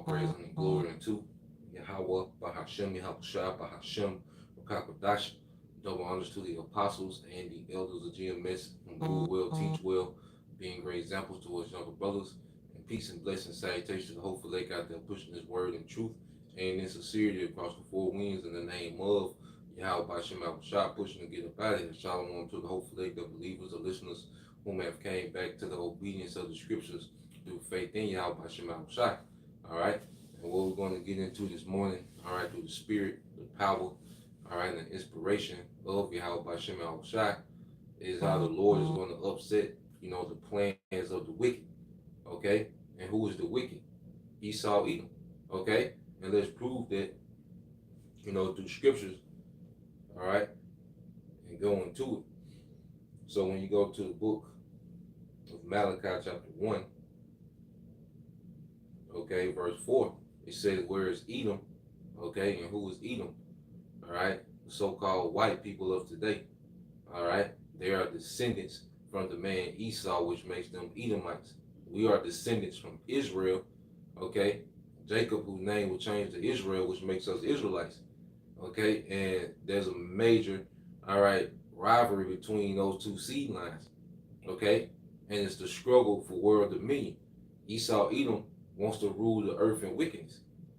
praise and glory unto Yahweh, Bahashem, Yahushua, Bahashem, Rakakadash. Double honors to the apostles and the elders of GMS who rule well, teach well, being great examples to us younger brothers. And peace and blessing, salutation to the hopeful lake out there pushing this word in truth and in sincerity across the four winds in the name of Yahweh, Bahashem, Yahushua, pushing to get up out of here. Shalom to the hopeful lake of believers or listeners whom have came back to the obedience of the scriptures through faith in Yahweh, Bahashem, Yahushua. All right. And what we're going to get into this morning, all right, through the spirit, the power, all right, and the inspiration of Yahweh Bashem Al Shai is how the Lord is going to upset, the plans of the wicked, okay? And who is the wicked? Esau, Edom, okay? And let's prove that, through scriptures, all right, and go into it. So when you go to the book of Malachi chapter 1, okay, verse 4, it says, where is Edom, okay, and who is Edom? All right, the so-called white people of today. All right, they are descendants from the man Esau, which makes them Edomites. We are descendants from Israel. Okay, Jacob, whose name will change to Israel, which makes us Israelites. Okay, and there's a major, all right, rivalry between those two seed lines. Okay, and it's the struggle for world dominion. Esau, Edom wants to rule the earth in wickedness.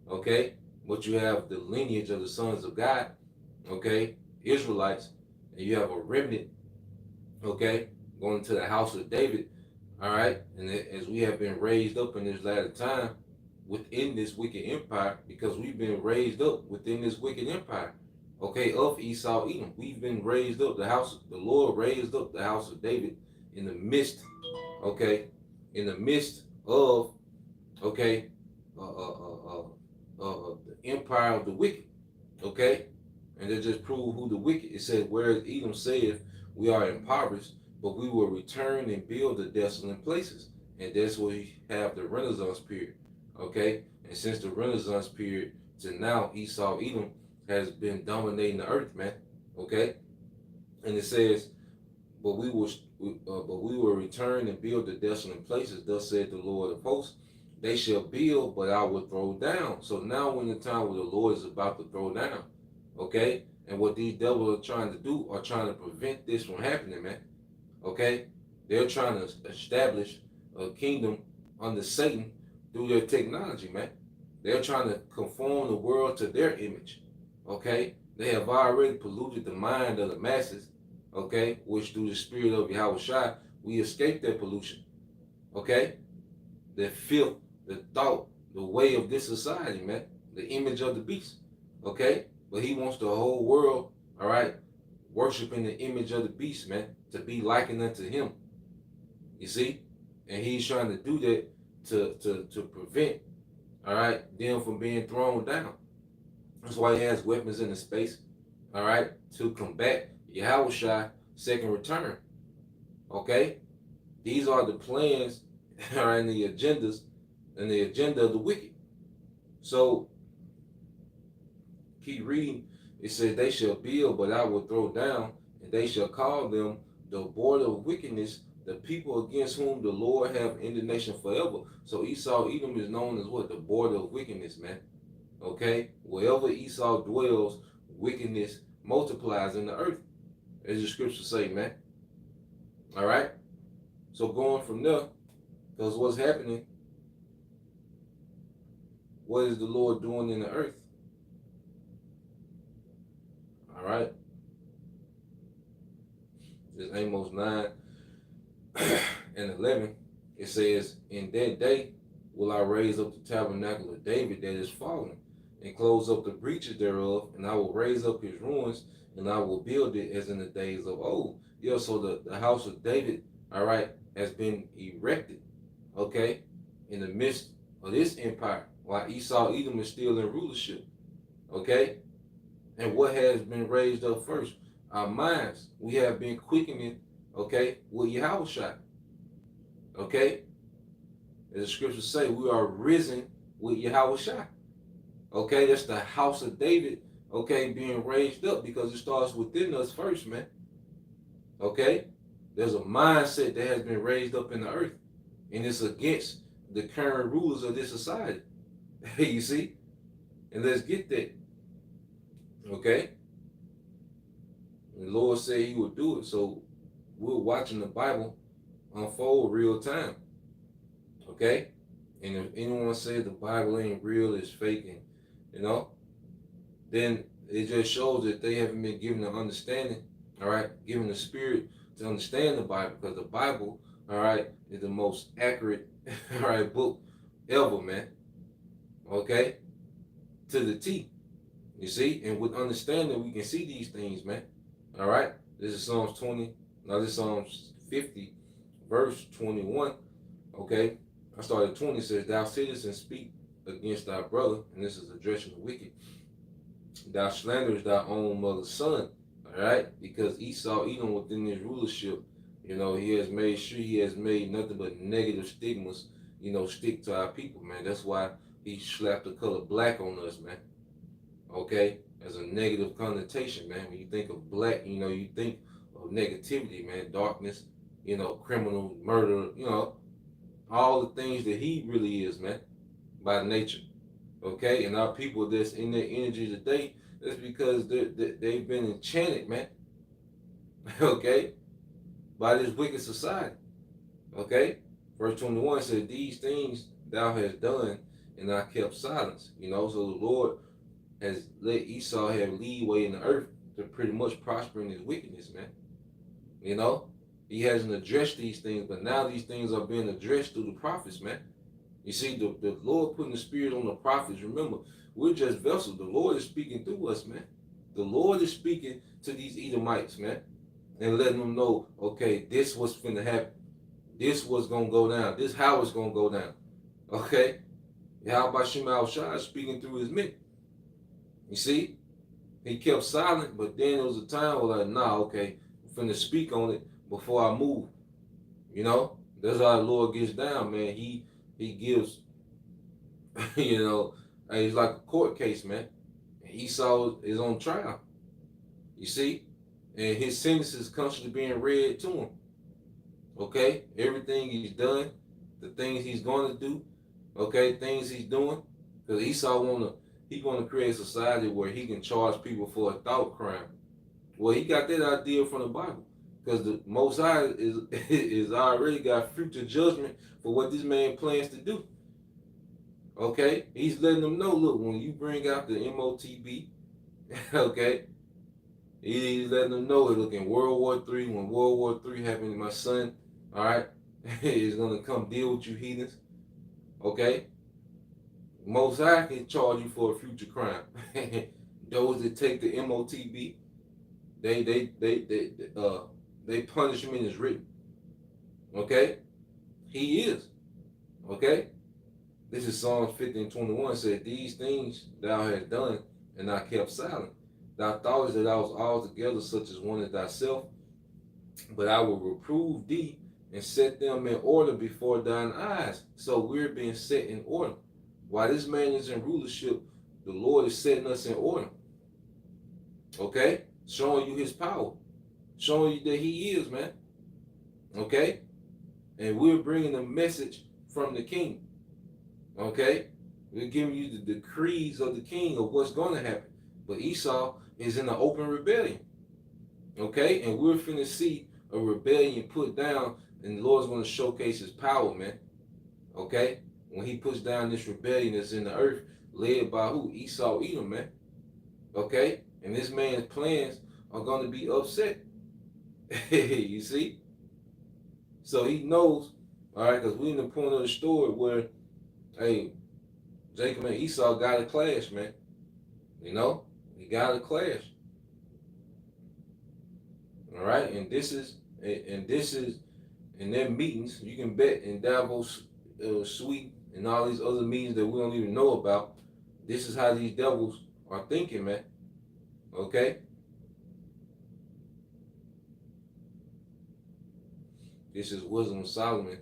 Okay, but you have the lineage of the sons of God, okay, Israelites, and you have a remnant, okay, going to the house of David, all right, and as we have been raised up in this latter time within this wicked empire, because we've been raised up within this wicked empire, okay, of Esau, Edom. We've been raised up, the Lord raised up the house of David in the midst, okay, in the midst of, okay, the empire of the wicked, okay? And they just prove who the wicked. It says, whereas Edom saith, we are impoverished, but we will return and build the desolate places. And that's where we have the Renaissance period, okay? And since the Renaissance period to now, Esau, Edom has been dominating the earth, man, okay? And it says, but we will return and build the desolate places, thus said the Lord of hosts. They shall build, but I will throw down. So now we're in the time where the Lord is about to throw down. Okay? And what these devils are trying to do are trying to prevent this from happening, man. Okay? They're trying to establish a kingdom under Satan through their technology, man. They're trying to conform the world to their image. Okay? They have already polluted the mind of the masses. Okay? Which through the spirit of Yahweh Shai, we escape that pollution. Okay? The filth, the thought, the way of this society, man. The image of the beast. Okay? But he wants the whole world, all right, worshiping the image of the beast, man, to be likened unto him. You see? And he's trying to do that to prevent, all right, them from being thrown down. That's why he has weapons in the space, all right, to combat Yahushua second return. Okay? These are the plans, all right, and the agendas and the agenda of the wicked. So keep reading. It says, they shall build, but I will throw down, and they shall call them the border of wickedness, the people against whom the Lord have indignation forever. So Esau, Edom is known as what? The border of wickedness, man. Okay? Wherever Esau dwells, wickedness multiplies in the earth, as the scriptures say, man. All right? So going from there, because what's happening, what is the Lord doing in the earth? All right. This Amos 9 and 11. It says, in that day will I raise up the tabernacle of David that is fallen, and close up the breaches thereof, and I will raise up his ruins, and I will build it as in the days of old. Yeah, so the house of David, all right, has been erected, okay, in the midst of this empire, while Esau, Edom is still in rulership, okay? And what has been raised up first? Our minds. We have been quickening, okay, with Yahushua. Okay? As the scriptures say, we are risen with Yahushua. Okay, that's the house of David, okay, being raised up, because it starts within us first, man. Okay? There's a mindset that has been raised up in the earth, and it's against the current rulers of this society. You see? And let's get that. Okay? And the Lord said he would do it. So we're watching the Bible unfold real time. Okay? And if anyone says the Bible ain't real, it's fake, and you know, then it just shows that they haven't been given the understanding, all right, given the spirit to understand the Bible, because the Bible, all right, is the most accurate, all right, book ever, man. Okay? To the T. You see? And with understanding, we can see these things, man. All right? This is Psalms 20. Now, this is Psalms 50, verse 21. Okay? I started 20. Says, thou sittest and speak against thy brother. And this is addressing the wicked. Thou slanderest thy own mother's son. All right? Because Esau, Edom, within his rulership, you know, he has made sure he has made nothing but negative stigmas, you know, stick to our people, man. That's why he slapped the color black on us, man. Okay? As a negative connotation, man. When you think of black, you know, you think of negativity, man. Darkness, you know, criminal, murder, you know, all the things that he really is, man, by nature. Okay? And our people that's in their energy today, that's because they've been enchanted, man. Okay? By this wicked society. Okay? Verse 21 said, these things thou hast done, and I kept silence. You know, so the Lord has let Esau have leeway in the earth to pretty much prosper in his wickedness, man. You know, he hasn't addressed these things, but now these things are being addressed through the prophets, man. You see, the Lord putting the spirit on the prophets. Remember, we're just vessels. The Lord is speaking through us, man. The Lord is speaking to these Edomites, man, and letting them know, okay, this what's finna happen. This what's gonna go down. This how it's gonna go down. Okay? How about Shema Shai speaking through his men? You see? He kept silent, but then there was a time where like, nah, okay, I'm finna speak on it before I move. You know? That's how the Lord gets down, man. He gives, you know, it's like a court case, man. Esau is on trial. You see? And his sentence is constantly being read to him. Okay? Everything he's done, the things he's going to do, okay, things he's doing. Because Esau he want to create a society where he can charge people for a thought crime. Well, he got that idea from the Bible. Because the Most High is already got future judgment for what this man plans to do. Okay? He's letting them know, look, when you bring out the MOTB, okay, he's letting them know that, look, in World War III, when World War III happened, my son, all right, is going to come deal with you heathens. Okay? Most High can charge you for a future crime. Those that take the MOTB, they punishment is written. Okay? He is. Okay? This is Psalms 50 and 21 said, these things thou hast done, and I kept silent. Thou thoughtest that I was altogether such as one as thyself, but I will reprove thee and set them in order before thine eyes. So we're being set in order. While this man is in rulership, the Lord is setting us in order. Okay? Showing you his power. Showing you that he is, man. Okay? And we're bringing a message from the king. Okay? We're giving you the decrees of the king of what's going to happen. But Esau is in an open rebellion. Okay? And we're finna see a rebellion put down, and the Lord's going to showcase his power, man. Okay? When he puts down this rebellion that's in the earth, led by who? Esau, Edom, man. Okay? And this man's plans are going to be upset. You see? So he knows, all right, because we're in the point of the story where, hey, Jacob and Esau got a clash, man. You know? They got a clash. All right? And this is in their meetings, you can bet in Davos, Sweden, and all these other meetings that we don't even know about, this is how these devils are thinking, man. Okay? This is Wisdom of Solomon,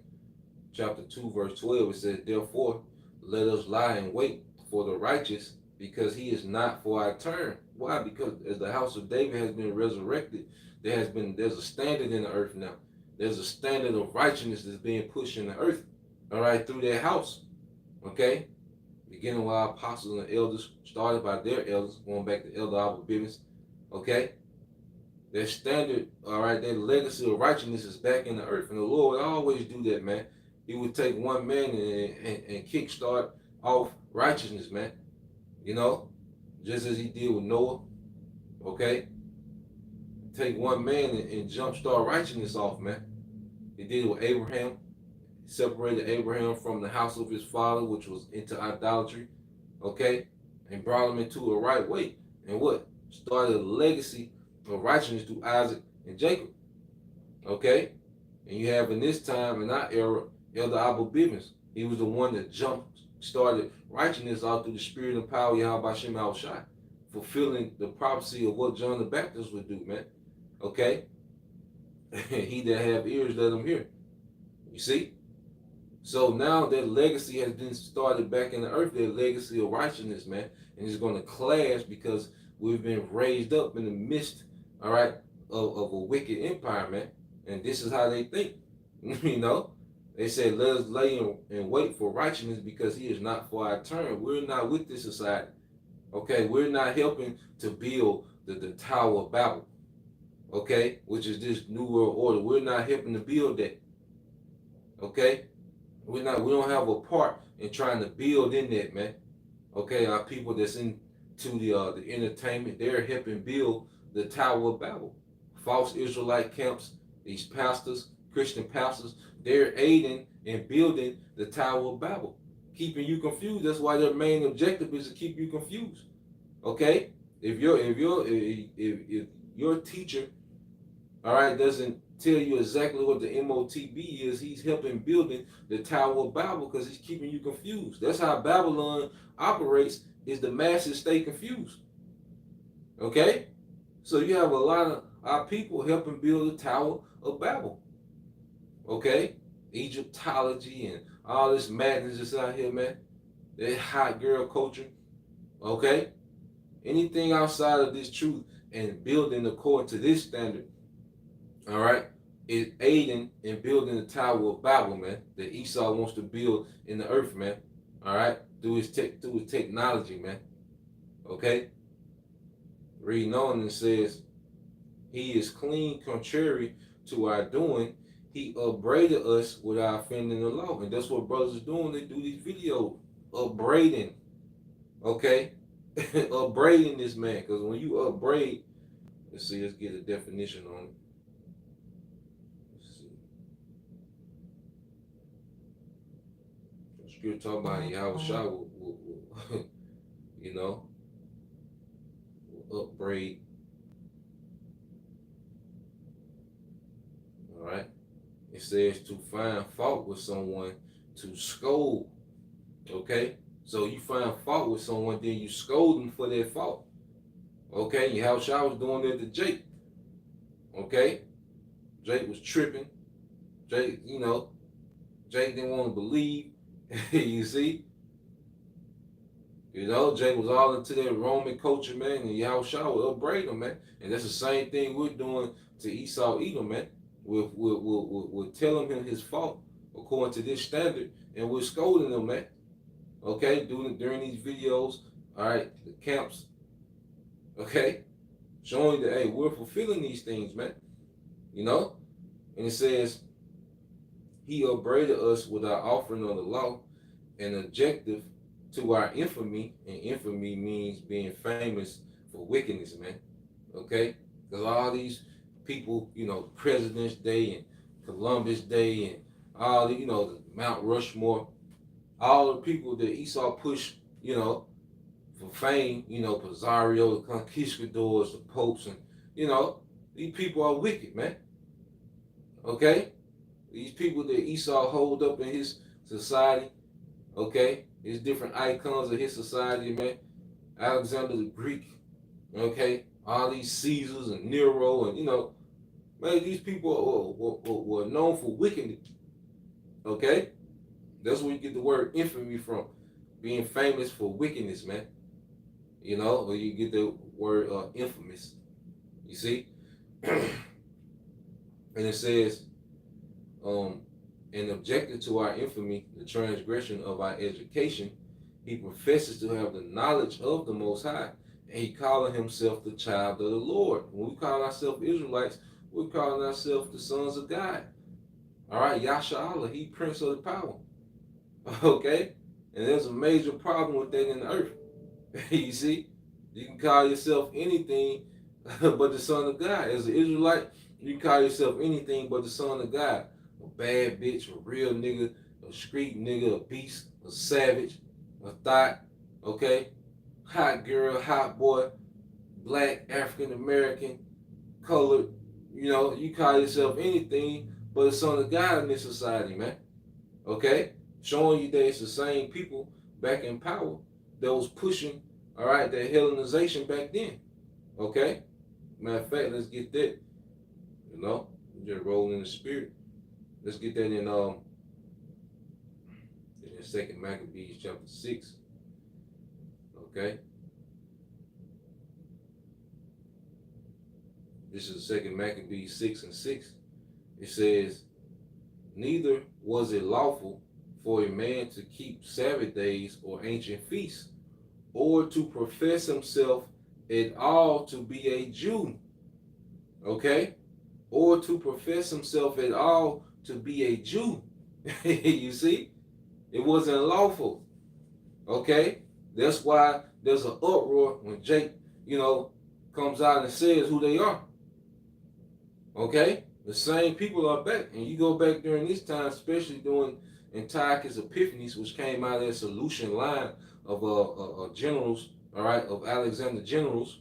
chapter 2, verse 12. It says, therefore, let us lie in wait for the righteous, because he is not for our turn. Why? Because as the house of David has been resurrected, there's a standard in the earth now. There's a standard of righteousness that's being pushed in the earth, all right, through their house. Okay? beginning with our apostles and elders, started by their elders, going back to Elder Abba Bivens. Okay? Their standard, all right, their legacy of righteousness is back in the earth. And the Lord would always do that, man. He would take one man and kickstart off righteousness, man. You know, just as he did with Noah, okay? Take one man and jumpstart righteousness off, man. He did it with Abraham. He separated Abraham from the house of his father, which was into idolatry, okay? And brought him into a right way. And what? Started a legacy of righteousness through Isaac and Jacob, okay? And you have in this time, in our era, Elder Abba Bivens. He was the one that started righteousness out through the spirit and power of Yahweh Shem Al Shai, fulfilling the prophecy of what John the Baptist would do, man. Okay? He that have ears, let him hear. You see? So now that legacy has been started back in the earth, that legacy of righteousness, man. And it's going to clash because we've been raised up in the midst, all right, of a wicked empire, man. And this is how they think. You know? They said, let us lay and wait for righteousness because he is not for our turn. We're not with this society. Okay? We're not helping to build the Tower of Babel. Okay? Which is this new world order. We're not helping to build that. Okay? We don't have a part in trying to build in that, man. Okay? Our people that's into the entertainment, they're helping build the Tower of Babel. False Israelite camps, these pastors, Christian pastors, they're aiding and building the Tower of Babel, keeping you confused. That's why their main objective is to keep you confused. Okay? If your teacher, all right, doesn't tell you exactly what the MOTB is, he's helping building the Tower of Babel because he's keeping you confused. That's how Babylon operates, is the masses stay confused. Okay? So you have a lot of our people helping build the Tower of Babel. Okay? Egyptology and all this madness that's out here, man. That hot girl culture. Okay? Anything outside of this truth and building according to this standard, all right, is aiding in building the Tower of Babel, man, that Esau wants to build in the earth, man. All right? Through his technology, man. Okay? Reading on, and says, he is clean contrary to our doing. He upbraided us without offending the law. And that's what brothers are doing. They do these videos, upbraiding. Okay? Upbraiding this man. Because when you upbraid, let's see, let's get a definition on it. Let's see. Scripture talking about Yahweh Shah will you know, will upbraid. All right? It says to find fault with someone, to scold. Okay? So you find fault with someone, then you scold them for their fault. Okay? Yahweh Shah was doing that to Jake. Okay? Jake was tripping. Jake, you know, Jake didn't want to believe. You see? You know, Jake was all into that Roman culture, man, and Yahweh Shah would upbraid him, man. And that's the same thing we're doing to Esau Edom, man. We're telling him his fault according to this standard, and we're scolding him, man. Okay, during these videos, all right, the camps, okay, showing that, hey, we're fulfilling these things, man. You know? And it says, he upbraided us with our offering of the law, an objective to our infamy, and infamy means being famous for wickedness, man. Okay? Because all these people, you know, President's Day and Columbus Day and all the, you know, the Mount Rushmore, all the people that Esau pushed, you know, for fame, you know, Pizarro, the conquistadors, the popes, and, you know, these people are wicked, man. Okay? These people that Esau hold up in his society, okay? His different icons of his society, man. Alexander the Greek, okay? All these Caesars and Nero, and, you know, man, these people were known for wickedness, okay? That's where you get the word infamy from, being famous for wickedness, man. You know, or you get the word infamous, you see? And it says, an objective to our infamy, the transgression of our education, He professes to have the knowledge of the Most High, and he calling himself the child of the Lord. When we call ourselves Israelites, we're calling ourselves the sons of God. All right, Yasha Allah, he Prince of the Power. Okay? And there's a major problem with that in the earth. You see? You can call yourself anything but the son of God. As an Israelite, you can call yourself anything but the son of God. A bad bitch, a real nigga, a street nigga, a beast, a savage, a thought, okay? Hot girl, hot boy, black, African American, colored. You know, you call yourself anything but the son of God in this society, man. Okay? Showing you that it's the same people back in power that was pushing, all right, that Hellenization back then. Okay? Matter of fact, let's get that. You know, just rolling in the spirit. Let's get that in Second Maccabees chapter 6. Okay? This is Second Maccabees 6 and 6. It says, neither was it lawful for a man to keep Sabbath days or ancient feasts, or to profess himself at all to be a Jew. Okay? Or to profess himself at all to be a Jew. You see? It wasn't lawful. Okay? That's why there's an uproar when Jake, you know, comes out and says who they are. Okay? The same people are back. And you go back during this time, especially during Antiochus Epiphanes, which came out of that Seleucian line of generals, all right, of Alexander generals.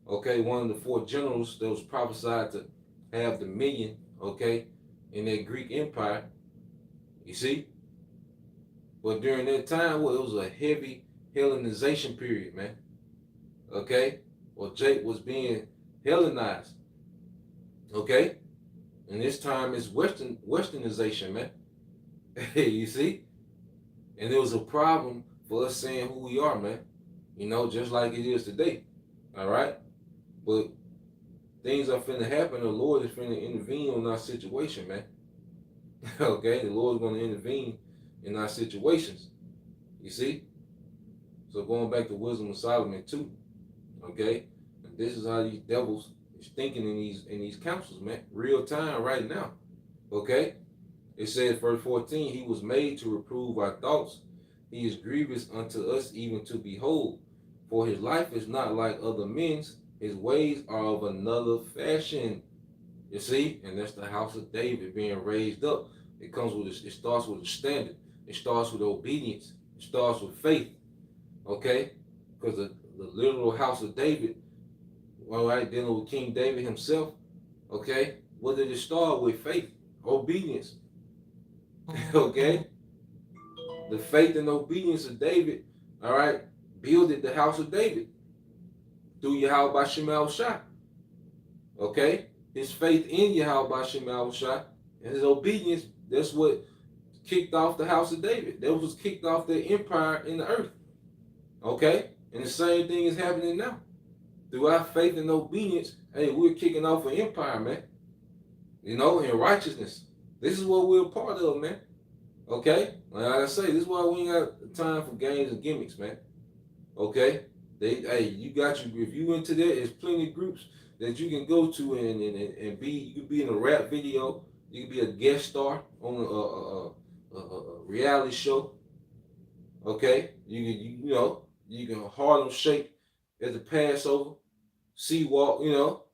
Okay, one of the 4 generals that was prophesied to have dominion, okay, in that Greek Empire. You see? But during that time, well, it was a heavy Hellenization period, man. Okay? Well, Jake was being Hellenized. Okay? And this time it's Westernization, man. You see? And there was a problem for us saying who we are, man. You know, just like it is today. All right? But things are finna happen. The Lord is finna intervene on our situation, man. Okay? The Lord's gonna intervene in our situations. You see? So going back to Wisdom of Solomon 2. Okay? And this is how these devils is thinking in these councils, man. Real time right now. Okay? It says, verse 14, he was made to reprove our thoughts. He is grievous unto us even to behold. For his life is not like other men's. His ways are of another fashion. You see? And that's the house of David being raised up. It comes with it starts with a standard. It starts with obedience. It starts with faith. Okay? Because the literal house of David, all right, dealing with King David himself, okay? What did it start with? Faith, obedience. Okay? The faith and obedience of David, all right, builded the house of David through Yahweh Bashem Shah. Okay? His faith in Yahweh Bashem Shah and his obedience, that's what kicked off the house of David. That was kicked off the empire in the earth. Okay? And the same thing is happening now. Through our faith and obedience, hey, we're kicking off an empire, man. You know, in righteousness. This is what we're a part of, man. Okay? Like I say, this is why we ain't got time for games and gimmicks, man. Okay? Hey, you got you. If you into that, there's plenty of groups that you can go to and be. You can be in a rap video. You can be a guest star on a reality show. Okay? You know, you can Harlem Shake at the Passover, Seawalk, you know.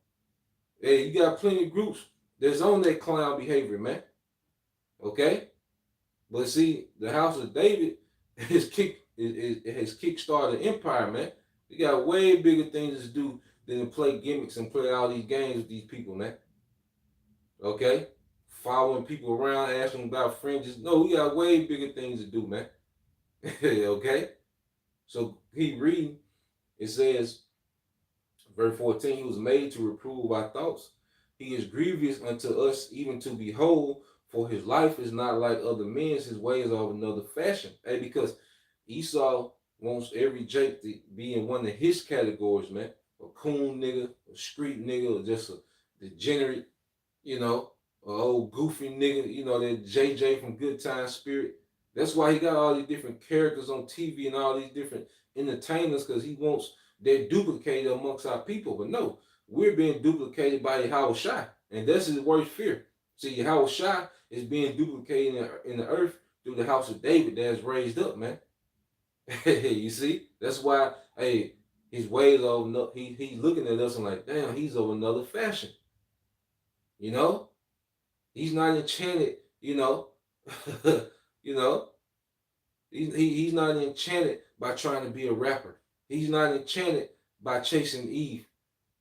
Hey, you got plenty of groups that's on that clown behavior, man. Okay? But see, the house of David has kick-started an empire, man. You got way bigger things to do than to play gimmicks and play all these games with these people, man. Okay? Following people around, asking about fringes. No, we got way bigger things to do, man. Okay? So keep reading. It says, verse 14, he was made to reprove our thoughts. He is grievous unto us even to behold, for his life is not like other men's, his ways are of another fashion. Hey, because Esau wants every Jake to be in one of his categories, man. A coon nigga, a street nigga, or just a degenerate, you know, a old goofy nigga, you know, that JJ from Good Time Spirit. That's why he got all these different characters on TV and all these different entertainers, because he wants they're duplicated amongst our people. But no, we're being duplicated by Yahweh Shai, and that's his worst fear. See, Yahweh Shai is being duplicated in the earth through the house of David that is raised up, man. You see, that's why, hey, his ways of he's looking at us and like, damn, he's of another fashion. You know, he's not enchanted. You know, you know, he's not enchanted by trying to be a rapper. He's not enchanted by chasing Eve.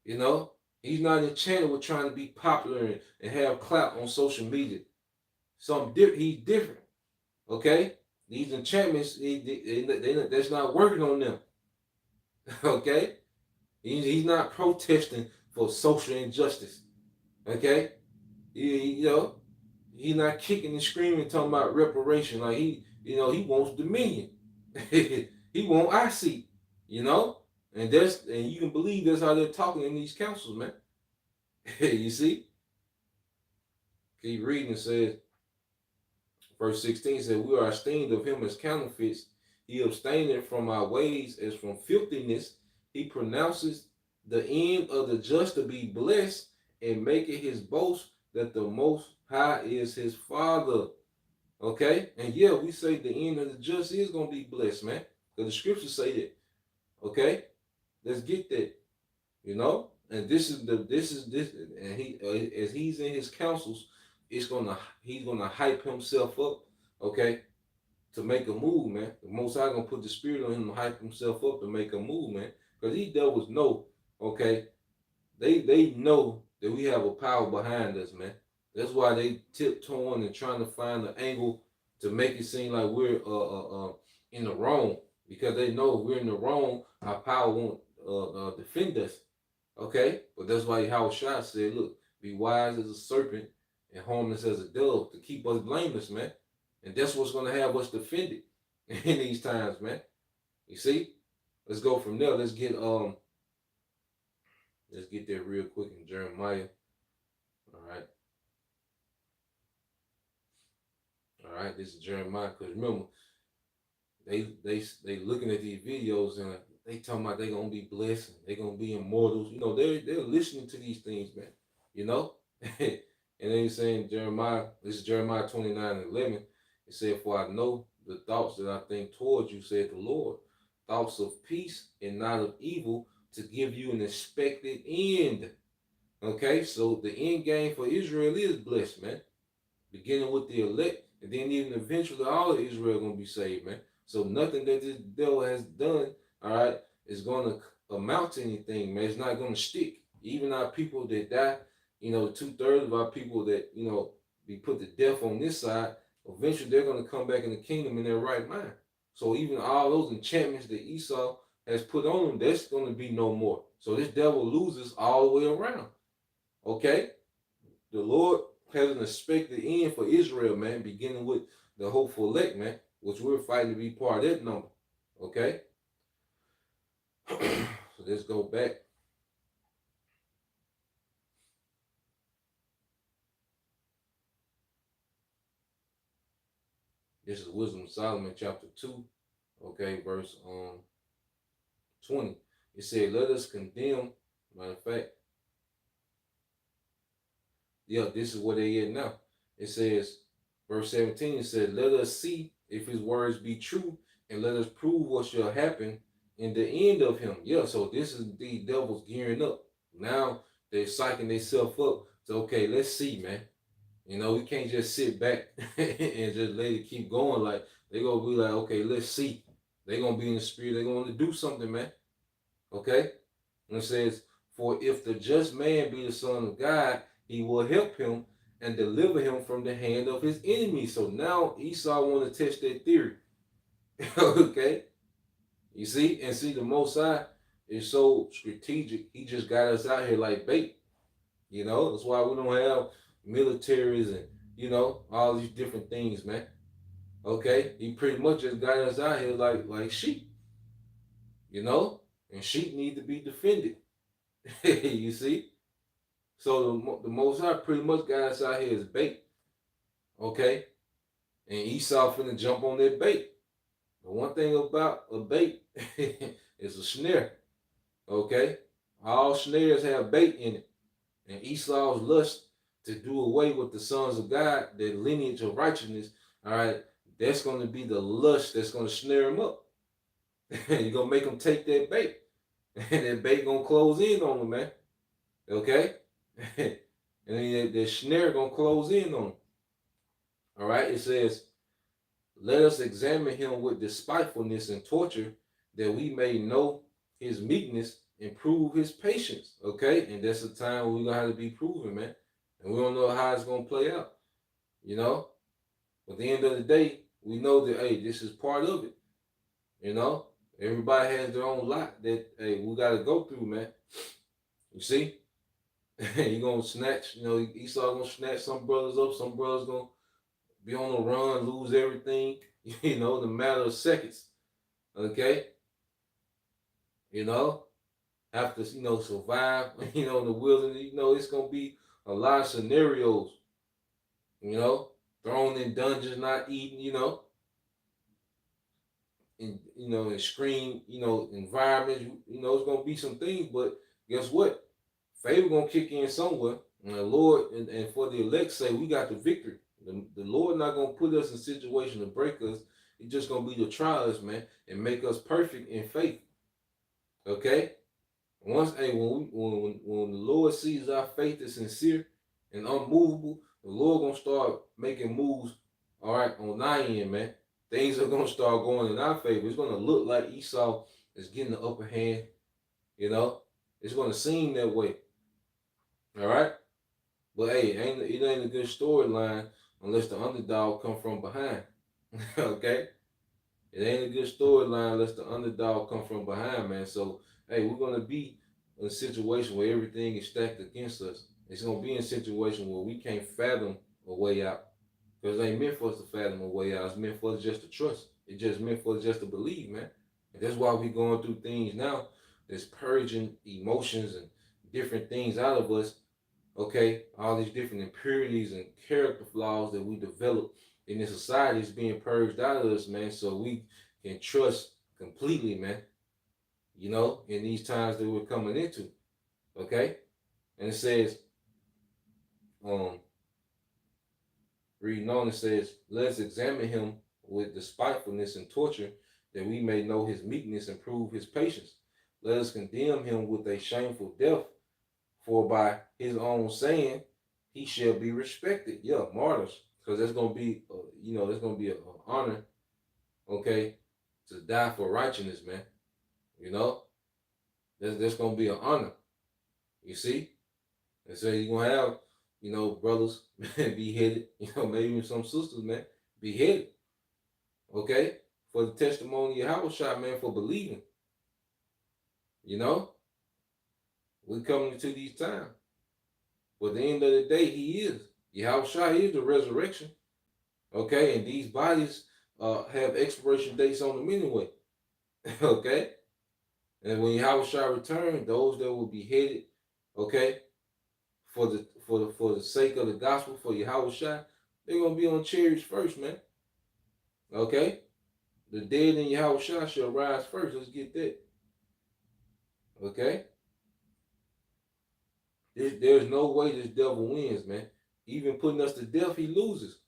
You know, he's not enchanted with trying to be popular and have clout on social media. He's different. Okay, these enchantments, that's not working on them. Okay, he's not protesting for social injustice. Okay, you know, he's not kicking and screaming talking about reparation. Like he wants dominion. He wants our seat. You know, and you can believe that's how they're talking in these councils, man. You see, keep reading. It says, verse 16 said, "We are esteemed of him as counterfeits. He abstaineth from our ways as from filthiness. He pronounces the end of the just to be blessed, and maketh his boast that the Most High is his Father." Okay? And yeah, we say the end of the just is going to be blessed, man. Because the scriptures say that. Okay? Let's get that. You know? And this, and as he's in his councils, he's gonna hype himself up, okay, to make a move, man. The Most High gonna put the spirit on him to hype himself up to make a move, man. Because these devils know, okay, they know that we have a power behind us, man. That's why they tiptoeing and trying to find an angle to make it seem like we're in the wrong. Because they know if we're in the wrong, our power won't defend us. Okay? But that's why Howard Shah said, look, be wise as a serpent and harmless as a dove to keep us blameless, man. And that's what's going to have us defended in these times, man. You see? Let's go from there. Let's get there real quick in Jeremiah. All right. All right, this is Jeremiah. Because remember, they looking at these videos and they talking about they gonna be blessed, they gonna be immortals. You know, they're listening to these things, man. You know? And then he's saying Jeremiah, this is Jeremiah 29:11. It said, "For I know the thoughts that I think towards you, said the Lord, thoughts of peace and not of evil, to give you an expected end." Okay, so the end game for Israel is blessed, man. Beginning with the elect, and then even eventually all of Israel gonna be saved, man. So nothing that this devil has done, all right, is gonna amount to anything, man. It's not gonna stick. Even our people that die, you know, 2/3 of our people that, you know, be put to death on this side, eventually they're gonna come back in the kingdom in their right mind. So even all those enchantments that Esau has put on them, that's gonna be no more. So this devil loses all the way around. Okay? The Lord has an expected end for Israel, man, beginning with the hopeful elect, man, which we're fighting to be part of that number. Okay? So let's go back. This is Wisdom of Solomon, chapter 2, okay, verse 20. It said, "Let us condemn," matter of fact, yeah, this is what they is now. It says, verse 17, it said, "Let us see if his words be true, and let us prove what shall happen in the end of him." Yeah, so this is the devils gearing up. Now they're psyching themselves up. So, okay, let's see, man. You know, we can't just sit back and just let it keep going. Like, they're going to be like, okay, let's see. They're going to be in the spirit. They're going to do something, man. Okay? And it says, "For if the just man be the son of God, he will help him and deliver him from the hand of his enemies." So now Esau want to test that theory. Okay? You see? And see, the Most High is so strategic. He just got us out here like bait. You know? That's why we don't have militaries and, you know, all these different things, man. Okay? He pretty much just got us out here like sheep. You know? And sheep need to be defended. You see? So the Most High pretty much got us out here as bait. Okay? and Esau finna jump on that bait. The one thing about a bait is a snare. Okay, all snares have bait in it, and Esau's lust to do away with the sons of God, their lineage of righteousness. All right, that's going to be the lust that's going to snare him up. You're gonna make him take that bait, and that bait gonna close in on him, man. Okay, and then that snare gonna close in on him. All right, it says, "Let us examine him with despitefulness and torture, that we may know his meekness and prove his patience." Okay, and that's the time we're gonna have to be proven, man. And we don't know how it's gonna play out, you know. But at the end of the day, we know that hey, this is part of it. You know, everybody has their own lot that hey we gotta go through, man. You see, you gonna snatch. You know, Esau gonna snatch some brothers up. Some brothers gonna be on the run, lose everything. You know, in a matter of seconds. Okay, you know, have to survive. You know, in the wilderness. You know, it's gonna be a lot of scenarios. You know, thrown in dungeons, not eating. You know, in extreme, environments. You know, it's gonna be some things, but guess what? Favor gonna kick in somewhere. And the Lord and for the elect say we got the victory. The Lord not gonna put us in a situation to break us. It's just gonna be to try us, man, and make us perfect in faith. Okay? Once hey, when the Lord sees our faith is sincere and unmovable, the Lord gonna start making moves, all right, on our end, man. Things are gonna start going in our favor. It's gonna look like Esau is getting the upper hand, you know. It's gonna seem that way. All right? But hey, it ain't a good storyline unless the underdog come from behind. Okay? It ain't a good storyline unless the underdog come from behind, man. So hey, we're gonna be in a situation where everything is stacked against us. It's gonna be in a situation where we can't fathom a way out. Because it ain't meant for us to fathom a way out. It's meant for us just to trust. It's just meant for us just to believe, man. And that's why we going through things now that's purging emotions and different things out of us. Okay, all these different impurities and character flaws that we develop in this society is being purged out of us, man, so we can trust completely, man. You know, in these times that we're coming into. Okay, and it says, um, reading on, it says, "Let us examine him with despitefulness and torture, that we may know his meekness and prove his patience. Let us condemn him with a shameful death, for by his own saying he shall be respected." Yeah, martyrs, because that's gonna be, that's gonna be an honor, okay, to die for righteousness, man. You know, that's gonna be an honor. You see, and so you're gonna have, brothers beheaded, maybe even some sisters, man, beheaded, okay, for the testimony of Yahushua, man, for believing. You know, we coming into these times. But at the end of the day, he is. Yahushua is the resurrection. Okay, and these bodies have expiration dates on them anyway. Okay, and when Yahushua returns, those that will be headed, okay, for the sake of the gospel for Yahushua, they're gonna be on chariots first, man. Okay, the dead in Yahushua shall rise first. Let's get that. Okay, there's no way this devil wins, man. Even putting us to death, he loses.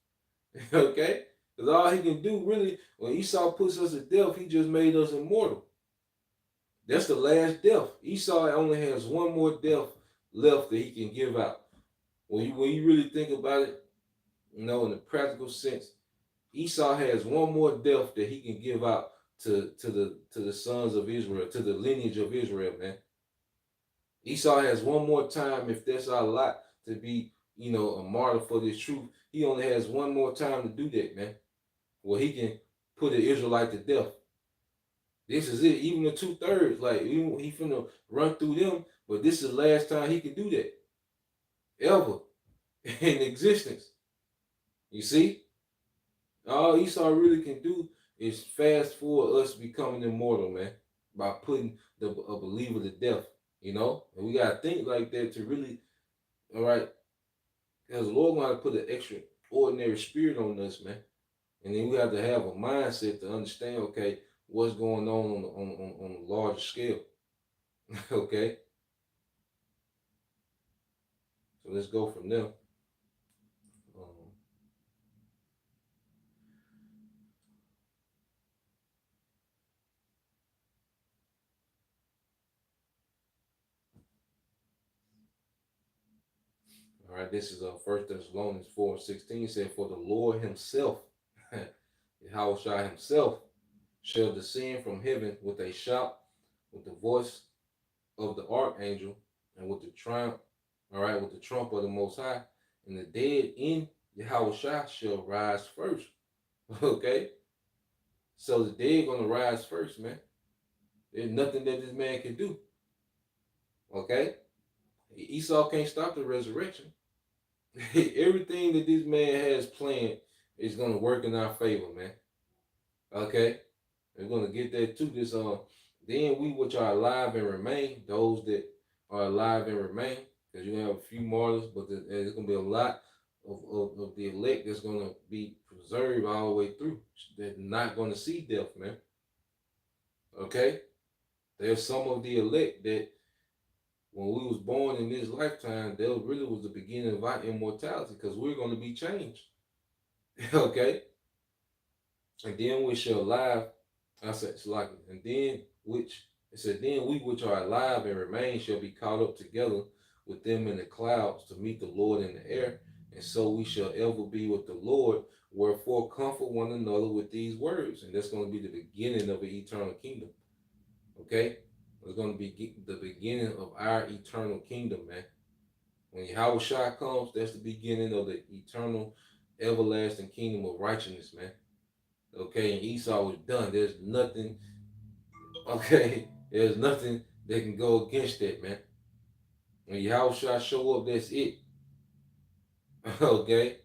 Okay, because all he can do really, when Esau puts us to death, he just made us immortal. That's the last death. Esau only has one more death left that he can give out. When you really think about it, in a practical sense, Esau has one more death that he can give out to the sons of Israel, to the lineage of Israel, man. Esau has one more time, if that's our lot, to be, a martyr for this truth. He only has one more time to do that, man. Where he can put an Israelite to death. This is it. Even the 2/3, like he finna run through them, but this is the last time he can do that ever in existence. You see, all Esau really can do is fast forward us becoming immortal, man, by putting a believer to death. And we gotta think like that to really, all right, because the Lord gonna put an extraordinary spirit on us, man. And then we have to have a mindset to understand, okay, what's going on a larger scale. Okay, so let's go from there. Um, all right, this is 1 Thessalonians 4:16 said, "For the Lord Himself, Yahushua Himself, shall descend from heaven with a shout, with the voice of the archangel, and with the trump, all right, with the trump of the Most High, and the dead in Yahushua shall rise first." Okay, so the dead gonna rise first, man. There's nothing that this man can do. Okay, Esau can't stop the resurrection. Everything that this man has planned is gonna work in our favor, man. Okay, we're gonna get that too. This then we which are alive and remain, those that are alive and remain, because you're gonna have a few martyrs, but there's gonna be a lot of the elect that's gonna be preserved all the way through. They're not gonna see death, man. Okay, there's some of the elect that when we was born in this lifetime, that really was the beginning of our immortality, because we're gonna be changed. Okay, and then we shall alive. I said, it's like, and then which it said, then we which are alive and remain shall be caught up together with them in the clouds to meet the Lord in the air, and so we shall ever be with the Lord. Wherefore, comfort one another with these words, and that's going to be the beginning of an eternal kingdom. Okay, it's going to be the beginning of our eternal kingdom, man. When Yahushua comes, that's the beginning of the eternal, everlasting kingdom of righteousness, man. Okay, and Esau was done. There's nothing, okay, there's nothing that can go against that, man. When Yahushua show up, that's it. Okay,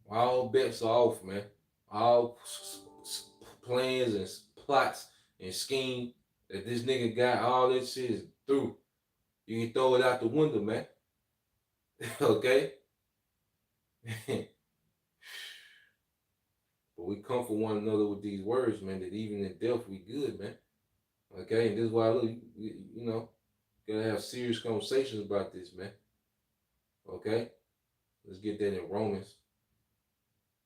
all bets are off, man. All plans and plots and scheme that this nigga got, all that shit is through. You can throw it out the window, man. Okay? But we comfort one another with these words, man, that even in death we good, man. Okay? And this is why, look, you know, gotta have serious conversations about this, man. Okay? Let's get that in Romans.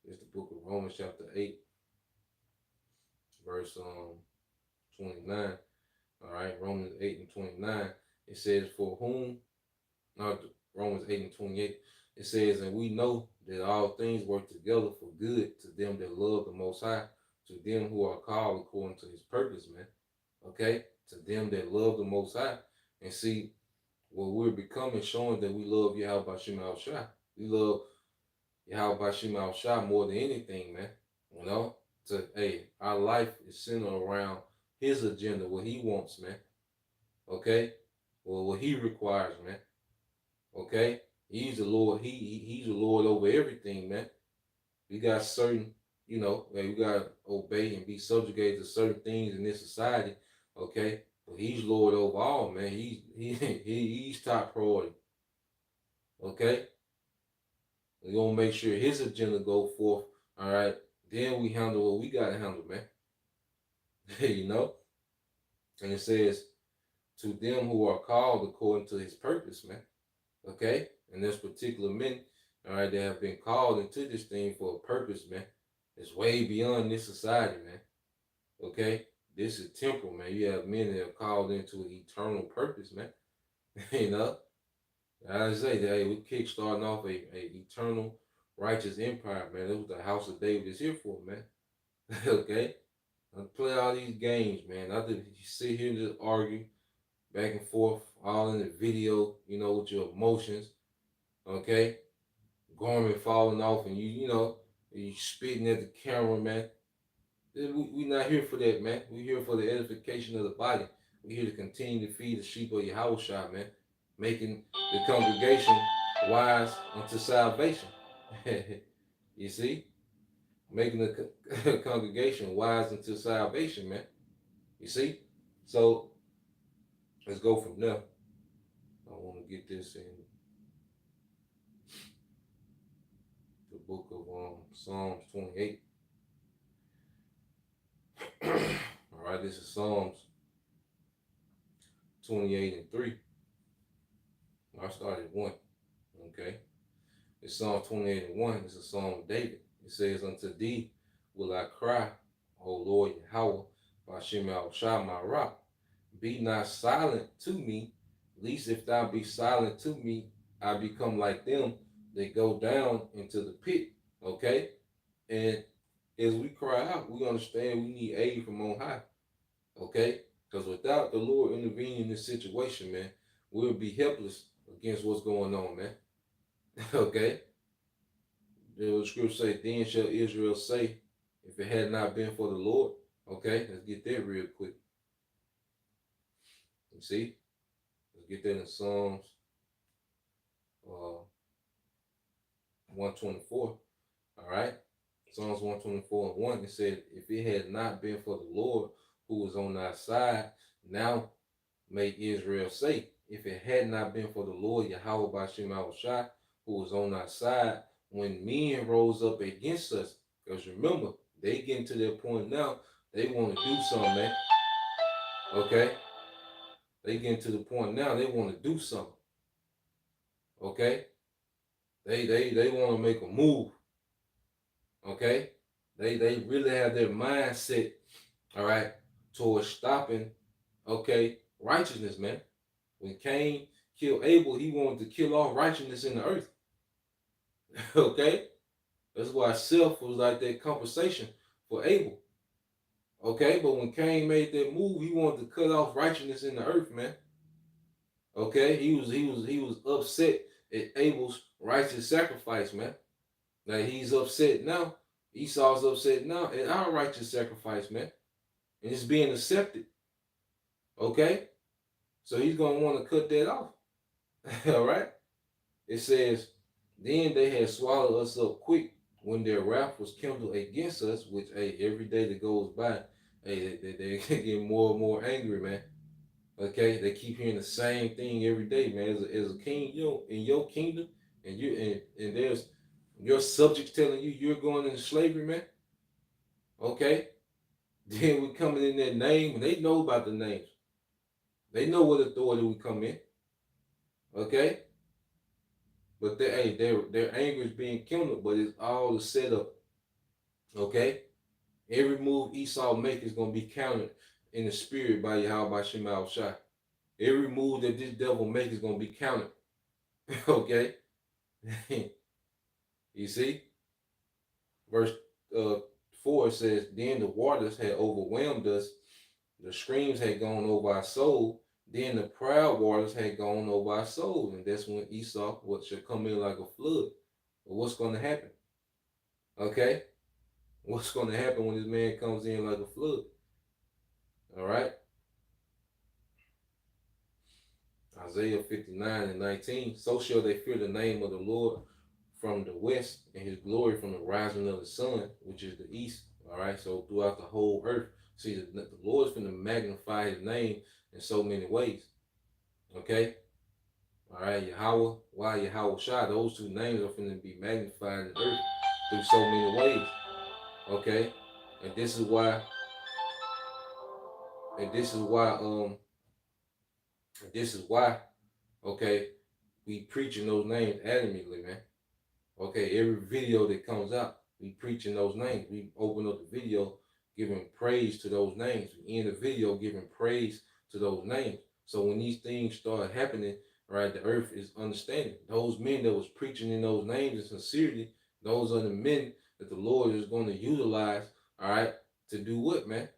It's the book of Romans, chapter 8, verse 29. All right, Romans 8 and 29. It says, for whom, not Romans 8 and 28, it says, and we know that all things work together for good to them that love the Most High, to them who are called according to His purpose, man. Okay? To them that love the Most High. And see, what we're becoming, showing that we love Yahweh Bashim Al-Shah. We love Yahweh Bashim Al-Shah more than anything, man. You know? To, hey, our life is centered around His agenda, what He wants, man. Okay? Well, what He requires, man. Okay? He's the Lord. He's the Lord over everything, man. We got certain, you know, we gotta obey and be subjugated to certain things in this society. Okay? But He's Lord over all, man. He's top priority. Okay? We're gonna make sure His agenda go forth. All right. Then we handle what we gotta handle, man. You know? And it says, to them who are called according to His purpose, man. Okay? And there's particular men, all right, that have been called into this thing for a purpose, man. It's way beyond this society, man. Okay? This is temporal, man. You have men that are called into an eternal purpose, man. You know? I say that, hey, we kickstarting off a eternal righteous empire, man. That's what the house of David is here for, man. Okay? Don't play all these games, man. Not to sit here and just argue back and forth, all in the video, you know, with your emotions. Okay? Garment falling off and you know, you spitting at the camera, man. We not here for that, man. We here for the edification of the body. We here to continue to feed the sheep of Yahushua, man. Making the congregation wise unto salvation. You see? Making the congregation wise unto salvation, man. You see? So let's go from there. I want to get this in the book of Psalms 28. right, this is Psalms 28:3. I started 1. Okay. It's Psalm 28:1. It's a Psalm of David. It says, "Unto thee will I cry, O Lord Yahweh, Bashem Shah, my rock. Be not silent to me, lest if thou be silent to me, I become like them that go down into the pit." Okay? And as we cry out, we understand we need aid from on high. Okay? Because without the Lord intervening in this situation, man, we'll be helpless against what's going on, man. Okay? The scripture say, "Then shall Israel say, if it had not been for the Lord." Okay, let's get that real quick. You see? Let's get that in Psalms 124. All right? Psalms 124:1. It said, "If it had not been for the Lord who was on our side, now may Israel say, if it had not been for the Lord Yahweh Bashem Shai, who was on our side, when men rose up against us." Because remember, they getting to their point now, they want to do something, man. Okay? They getting to the point now, they want to do something. Okay? They want to make a move. Okay? They really have their mindset, all right, towards stopping, okay, righteousness, man. When Cain killed Abel, he wanted to kill all righteousness in the earth. Okay? That's why self was like that compensation for Abel. Okay? But when Cain made that move, he wanted to cut off righteousness in the earth, man. Okay? He was upset at Abel's righteous sacrifice, man. Now he's upset now. Esau's upset now at our righteous sacrifice, man. And it's being accepted. Okay? So he's gonna want to cut that off. All right? It says, "Then they had swallowed us up quick when their wrath was kindled against us," which, hey, every day that goes by, hey, they get more and more angry, man. Okay, they keep hearing the same thing every day, man. As a king, you know, in your kingdom, and there's your subjects telling you you're going into slavery, man. Okay, then we coming in that name, and they know about the names. They know what authority we come in. Okay, but their anger is being kindled, but it's all a setup. Okay, every move Esau make is gonna be counted in the spirit by Yahweh Shema Shai. Every move that this devil make is gonna be counted. Okay, you see, verse 4 says, "Then the waters had overwhelmed us, the streams had gone over our soul, then the proud waters had gone over our soul." And that's when Esau, what should come in like a flood. But what's going to happen? Okay, what's going to happen when this man comes in like a flood? All right, Isaiah 59:19. "So shall they fear the name of the Lord from the west, and his glory from the rising of the sun, which is the east." All right, so throughout the whole earth, see, the Lord's going to magnify his name in so many ways. Okay, all right, Yahweh, why Yahweh Shai, those two names are going to be magnified in the earth through so many ways. Okay, and this is why, and this is why, this is why, okay, we preaching those names adamantly, man. Okay, every video that comes out, we preaching those names. We open up the video giving praise to those names. We end the video giving praise to those names. So when these things start happening, right, the earth is understanding. Those men that was preaching in those names in sincerity, those are the men that the Lord is going to utilize, all right, to do what, man?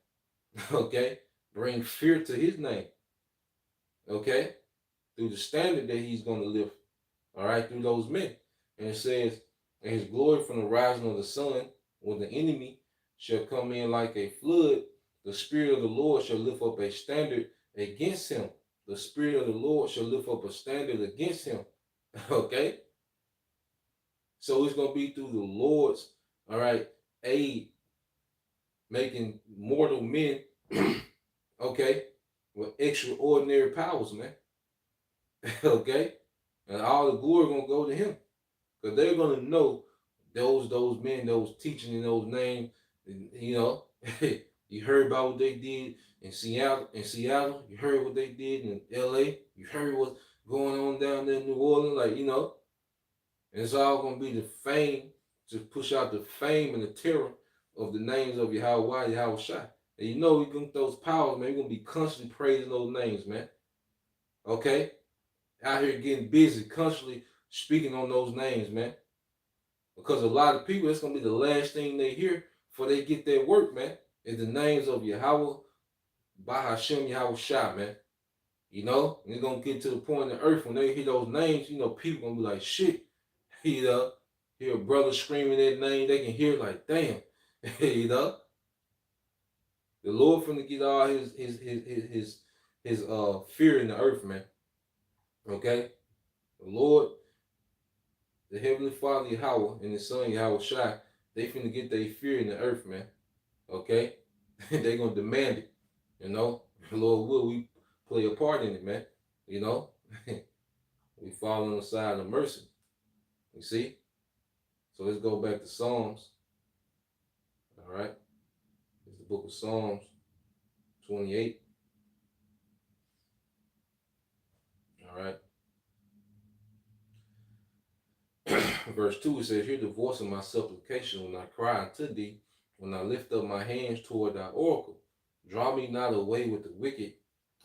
Okay, bring fear to his name. Okay, through the standard that he's going to lift, all right, through those men. And it says, "And his glory from the rising of the sun, when the enemy shall come in like a flood, the Spirit of the Lord shall lift up a standard against him." The Spirit of the Lord shall lift up a standard against him. Okay? So it's going to be through the Lord's, all right, aid, making mortal men, okay, with extraordinary powers, man. Okay? And all the glory going to go to him. Because they're going to know those men, those teaching in those names, you know, You heard about what they did in Seattle. You heard what they did in LA. You heard what's going on down there in New Orleans. Like, and it's all gonna be the fame to push out the fame and the terror of the names of Yahweh, Yahweh Shai. And we're gonna those powers, man. We're gonna be constantly praising those names, man. Okay? Out here getting busy, constantly speaking on those names, man. Because a lot of people, it's gonna be the last thing they hear before they get their work, man. Is the names of Yahweh, Bahashem, Yahweh Shai, man. And it's gonna get to the point in the earth when they hear those names, people gonna be like, shit, hear a brother screaming that name, they can hear like, damn, the Lord finna get all his fear in the earth, man. Okay? The Lord, the Heavenly Father Yahweh and His Son Yahweh Shai, they finna get their fear in the earth, man. Okay? They gonna demand it. The Lord will, we play a part in it, man. We fall on the side of mercy. You see? So let's go back to Psalms. All right? It's the book of Psalms 28. All right? Verse 2, it says, hear the voice of my supplication when I cry unto thee, when I lift up my hands toward thy oracle. Draw me not away with the wicked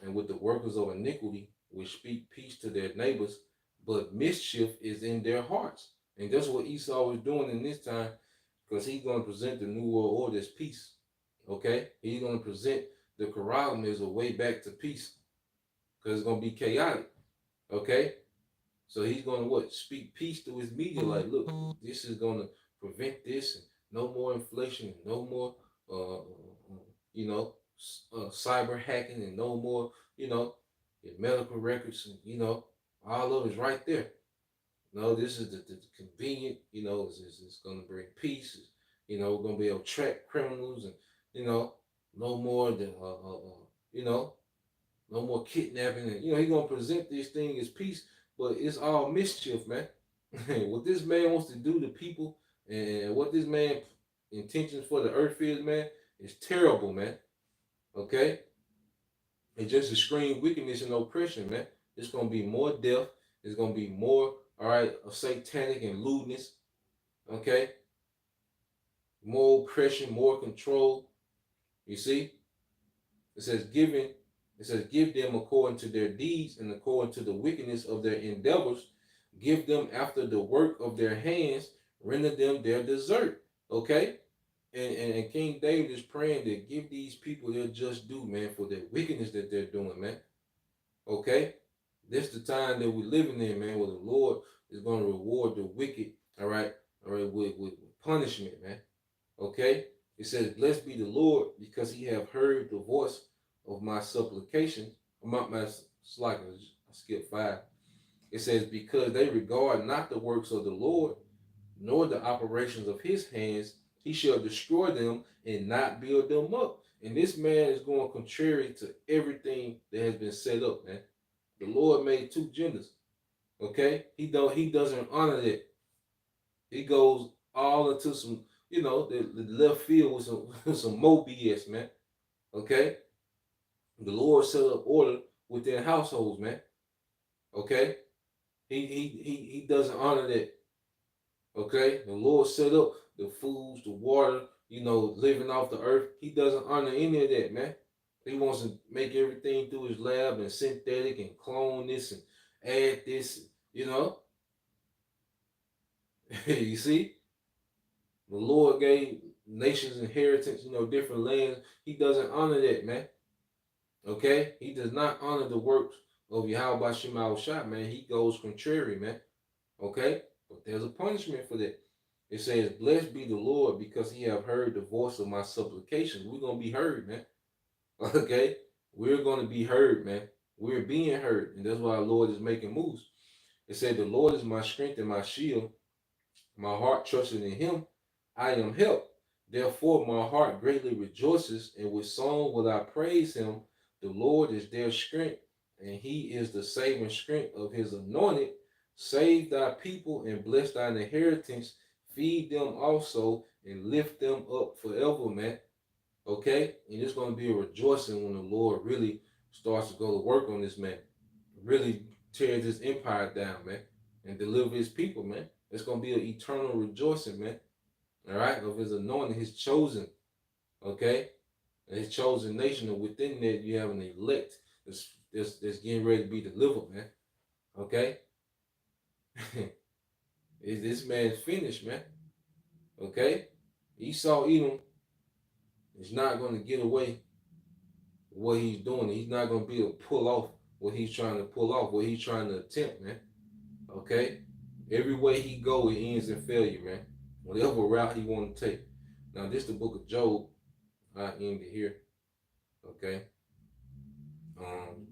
and with the workers of iniquity, which speak peace to their neighbors, but mischief is in their hearts. And that's what Esau is doing in this time, because he's going to present the New World Order as peace. Okay? He's going to present the Quran as a way back to peace, because it's going to be chaotic. Okay? So he's going to what? Speak peace to his media. Like, look, this is going to prevent this, and no more inflation, and no more, cyber hacking, and no more, your medical records, and all of it's right there. This is the convenient. It's going to bring peace. We're going to be able to track criminals, and no more no more kidnapping, and he's going to present this thing as peace. But it's all mischief, man. What this man wants to do to people, and what this man's intentions for the earth is, man, is terrible, man. Okay? It's just a scream wickedness and oppression, man. It's going to be more death. It's going to be more, all right, of satanic and lewdness. Okay? More oppression, more control. You see? It says, give them according to their deeds and according to the wickedness of their endeavors. Give them after the work of their hands. Render them their desert. Okay? And King David is praying to give these people their just due, man, for the wickedness that they're doing, man. Okay? This the time that we're living in, man, where the Lord is going to reward the wicked, all right, with punishment, man. Okay? It says, blessed be the Lord, because he have heard the voice of my supplication. I skipped 5. It says, because they regard not the works of the Lord, nor the operations of his hands, he shall destroy them and not build them up. And this man is going contrary to everything that has been set up, man. The Lord made 2 genders. Okay? He doesn't honor that. He goes all into some, the left field with some more BS, man. Okay? The Lord set up order within households, man. Okay? He doesn't honor that. Okay? The Lord set up the foods, the water, living off the earth. He doesn't honor any of that, man. He wants to make everything through his lab and synthetic and clone this and add this, You see? The Lord gave nations inheritance, different lands. He doesn't honor that, man. Okay? He does not honor the works of Yahweh Shema Shai, man. He goes contrary, man. Okay? But there's a punishment for that. It says, blessed be the Lord, because he have heard the voice of my supplications. We're going to be heard, man. Okay? We're going to be heard, man. We're being heard. And that's why our Lord is making moves. It said, the Lord is my strength and my shield. My heart trusted in him. I am helped. Therefore, my heart greatly rejoices, and with song will I praise him. The Lord is their strength, and he is the saving strength of his anointed. Save thy people and bless thine inheritance. Feed them also and lift them up forever, man. Okay? And it's going to be a rejoicing when the Lord really starts to go to work on this man, really tears his empire down, man, and deliver his people, man. It's going to be an eternal rejoicing, man. All right? Of his anointing, his chosen, okay? And his chosen nation. And within that, you have an elect that's getting ready to be delivered, man. Okay? This man's finished, man. Okay? Esau Edom is not going to get away with what he's doing. He's not going to be able to pull off what he's trying to pull off, what he's trying to attempt, man. Okay? Every way he go, it ends in failure, man. Whatever route he want to take. Now, this is the book of Job. I end it here. Okay?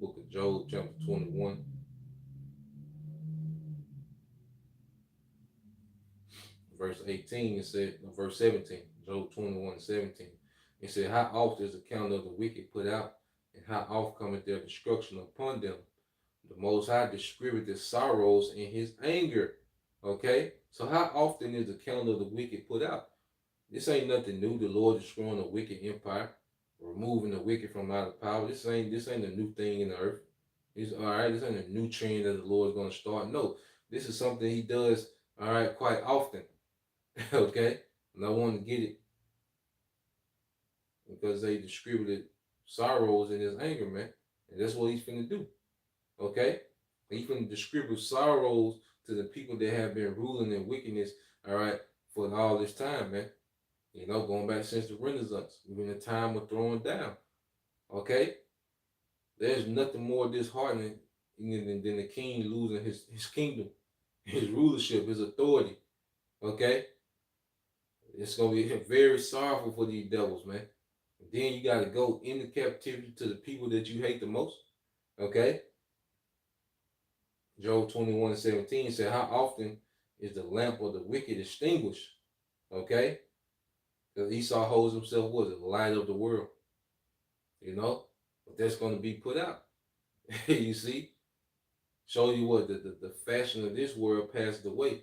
Book of Job, chapter 21. Verse 18, it said, no, verse 17, Job 21:17. It said, how oft is the count of the wicked put out, and how oft cometh their destruction upon them? The Most High distributed sorrows in his anger. Okay? So how often is the count of the wicked put out? This ain't nothing new. The Lord destroying a wicked empire, removing the wicked from out of power. This ain't a new thing in the earth. It's all right. This ain't a new trend that the Lord is going to start. No, this is something he does, all right, quite often. Okay? And I want to get it because they distributed sorrows in his anger, man. And that's what he's finna do. Okay? He's finna distribute sorrows to the people that have been ruling in wickedness, all right, for all this time, man. You know, going back since the Renaissance, even the time of throwing down. Okay? There's nothing more disheartening than the king losing his kingdom, his rulership, his authority. Okay? It's going to be very sorrowful for these devils, man. And then you got to go into captivity to the people that you hate the most. Okay? Job 21:17 said, how often is the lamp of the wicked extinguished? Okay? Because Esau holds himself, what is it, the light of the world. You know? But that's going to be put out. You see? Show you what the fashion of this world passed away.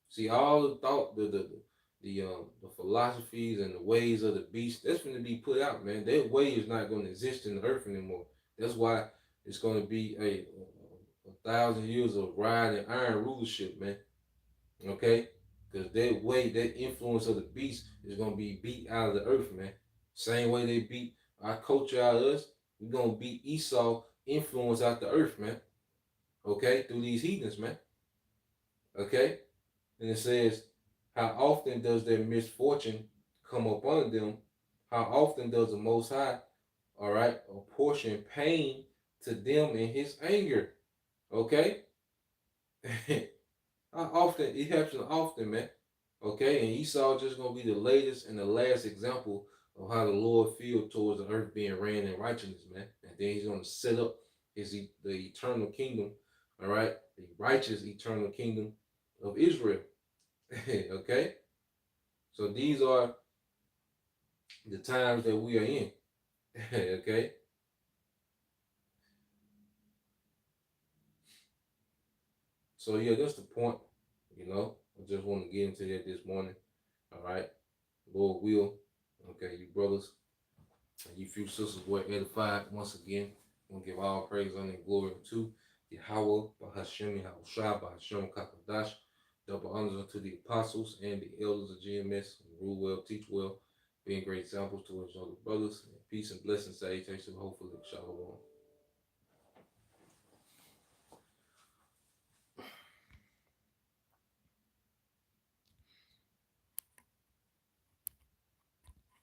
See, all the thought, the philosophies and the ways of the beast, that's going to be put out, man. That way is not going to exist in the earth anymore. That's why it's going to be a 1,000 years of rod and iron rulership, man. Okay? Because that way, that influence of the beast is going to be beat out of the earth, man. Same way they beat our culture out of us, we're going to beat Esau influence out the earth, man. Okay? Through these heathens, man. Okay? And it says, how often does their misfortune come upon them? How often does the Most High, all right, apportion pain to them in his anger? Okay? How often? It happens often, man. Okay? And Esau just going to be the latest and the last example of how the Lord feels towards the earth being ran in righteousness, man. And then he's going to set up the eternal kingdom, all right? The righteous eternal kingdom of Israel. Okay? So these are the times that we are in. Okay? So yeah, that's the point. You know, I just want to get into that this morning. All right? Lord will. Okay, you brothers and you few sisters were edified once again. I want to give all praise, honor, and glory to Yahweh, Bahashem, Yahushua, Bahashem, Kakadash. Double honors unto the apostles and the elders of GMS, who rule well, teach well, being great examples to us other brothers. Peace and blessings, salutations, hopefully, shalom.